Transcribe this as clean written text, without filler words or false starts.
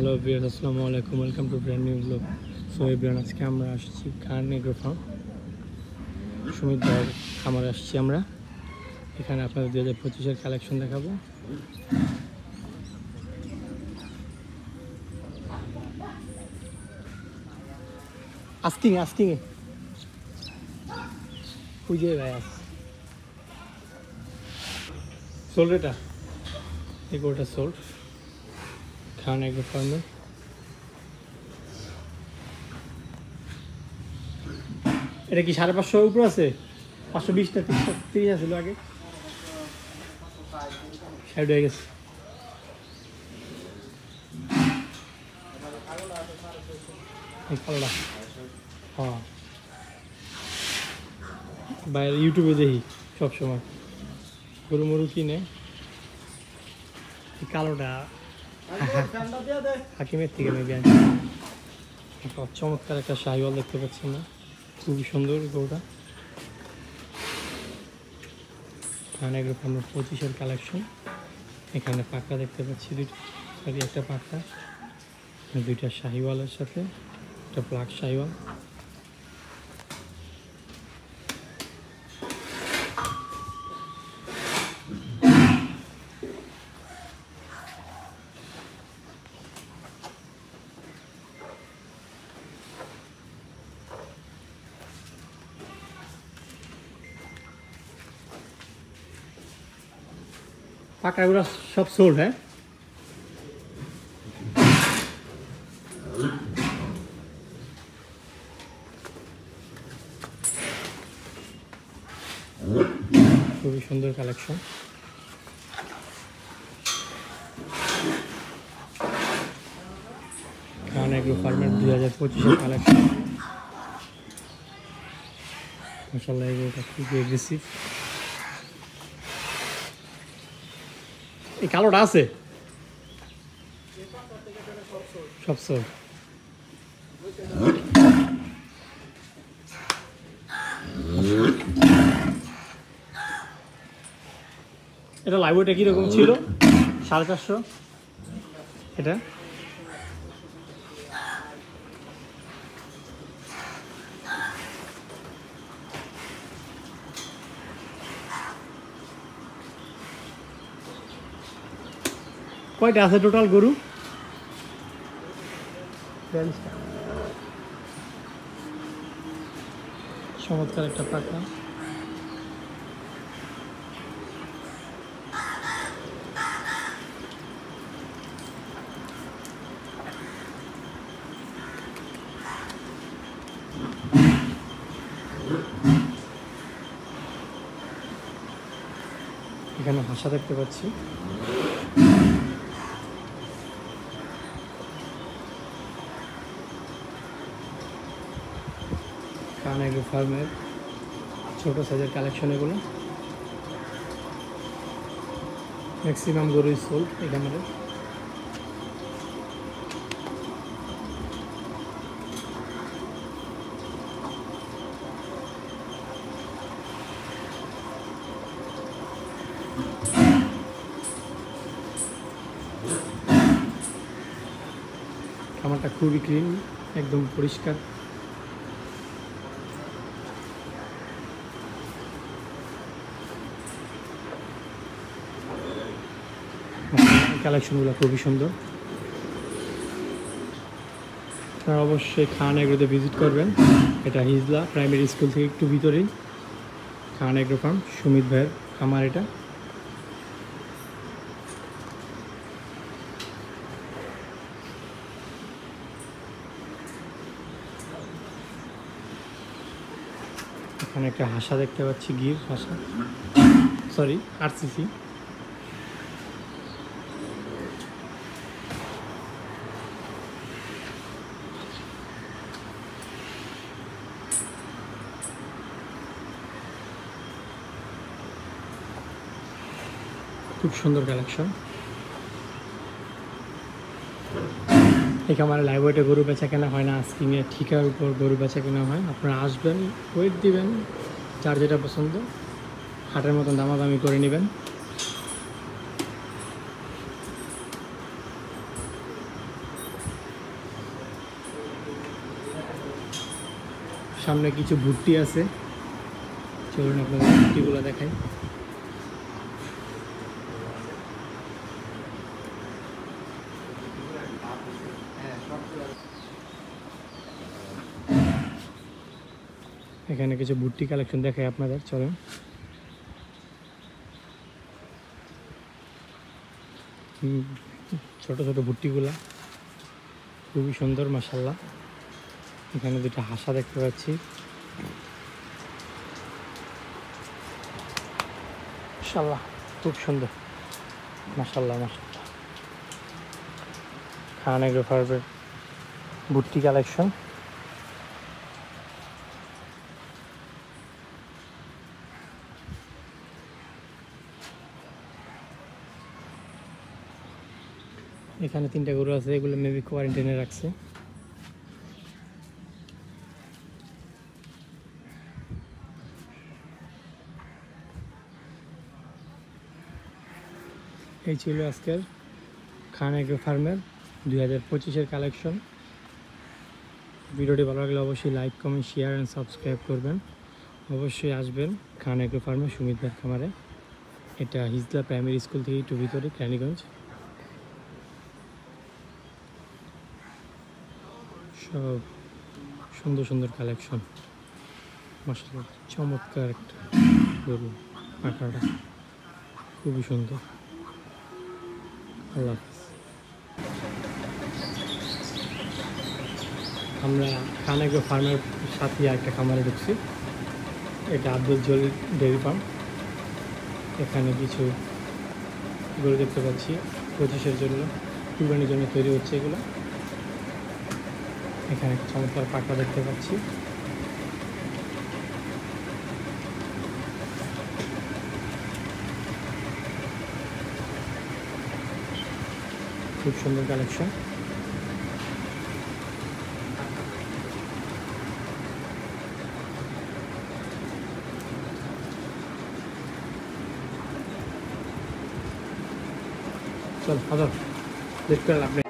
Hello viewers, আসসালামু আলাইকুম, welcome to brand new blog. So everyone, আজকে আমরা আসছি খান এগ্রো ফার্ম, সুমিত ভাইয়ের খামারে আসছি আমরা। এখানে আপনাদের 2025-এর কালেকশন দেখাবো। আস্কিং খুঁজে ভাই আস সোল্ড, এটা এগোটা সোল্ড খান এগ্রো ফার্মের। এটা কি 550 উপরে আছে? 520 না 30 আছিল আগে, সাইড হয়ে গেছে। হ্যাঁ, বাইরে ইউটিউবে দেখি সবসময় গরু মরু কিনে। কালোটা হাকিমের থেকে মেবি আনছি। চমৎকার একটা শাহিওয়াল দেখতে পাচ্ছেন না, খুবই সুন্দর গরুটা। খান এগ্রো ফার্মের 25-এর কালেকশন। এখানে পাক্কা দেখতে পাচ্ছি একটা পাক্কা, দুইটা শাহিওয়ালের সাথে একটা ব্ল্যাক শাহিওয়াল। পাকাগুলো সব সোল্ড, হ্যাঁ। খুবই সুন্দর কালেকশন। খান এগ্রো ফার্মের 2025-এর কালেকশন। মাশাআল্লাহ, এগুলোটা খুবই এগ্রেসিভ। এই কালোটা আছে সব সোল্ড। এটা লাইভ ওয়েটটা কীরকম ছিল? 450। এটা কয়টা আছে টোটাল গরু? 42টা। চমৎকার একটা পাকা। এখানে ভাষা দেখতে পাচ্ছি। খান এগ্রো ফার্মের ছোটো সাইজের কালেকশন এগুলো। ম্যাক্সিমাম গরুই সোল্ড এখানে। খামারটা খুবই ক্লিন, একদম পরিষ্কার। কালেকশনগুলো খুবই সুন্দর। আপনারা অবশ্যই খান এগ্রোতে ভিজিট করবেন। এটা হিজলা প্রাইমারি স্কুল থেকে একটু ভিতরেই খান এগ্রো ফার্ম, সুমিত ভাইয়ের খামার এটা। এখানে একটা হাসা দেখতে পাচ্ছি, গির হাসা, সরি আরসিসি। খুব সুন্দর কালেকশন। এই খামারে লাইভ ওয়েটে গরু বেচা কেনা হয় না, আস্কিংয়ে ঠিকার উপর গরু বেচা কেনা হয়। আপনারা আসবেন, ওয়েট দিবেন, যার যেটা পছন্দ হাটের মতন দামাদামি করে নেবেন। সামনে কিছু ভুট্টি আছে, চলুন আপনাদের ভুট্টিগুলো দেখাই। এখানে কিছু ভুট্টি কালেকশন দেখাই আপনাদের, চলেন। ছোট ছোট ভুট্টিগুলা খুবই সুন্দর মাশাআল্লাহ। এখানে দুটো হাসা দেখতে পাচ্ছি, মাশাআল্লাহ খুব সুন্দর, মাশাআল্লাহ মাশাআল্লাহ। খান এগ্রো ফার্মের ভুট্টি কালেকশন। এখানে 3টা গরু আছে, এগুলো মেবি কোয়ারেন্টাইনে রাখছে। এই ছিল আজকের খান এগ্রো ফার্মের 2025-এর কালেকশন। ভিডিওটি ভালো লাগলে অবশ্যই like, comment, share and subscribe করবেন। অবশ্যই আসবেন খান এগ্রো ফার্মে, সুমিত ভাইয়ের খামারে। এটা হিজলা প্রাইমারি স্কুল থেকে একটু ভিতরে, কেরানীগঞ্জ। সব সুন্দর সুন্দর কালেকশন, মাশাআল্লাহ চমৎকার একটা গরু, আঁকাটা খুবই সুন্দর। আল্লাহ হাফেজ। আমরা খান এগ্রো ফার্মের সাথে একটা খামারে ঢুকছি, এটা আব্দুল জলিল ডেয়ারি ফার্ম। এখানে কিছু গরু দেখতে পাচ্ছি 25-এর জন্য, কুরবানির জন্য তৈরি হচ্ছে এগুলো। এখানে একটা চমৎকার পাকড়া দেখতে পাচ্ছি। খুব সুন্দর কালেকশন। চল হাজার দেখতে আপনি।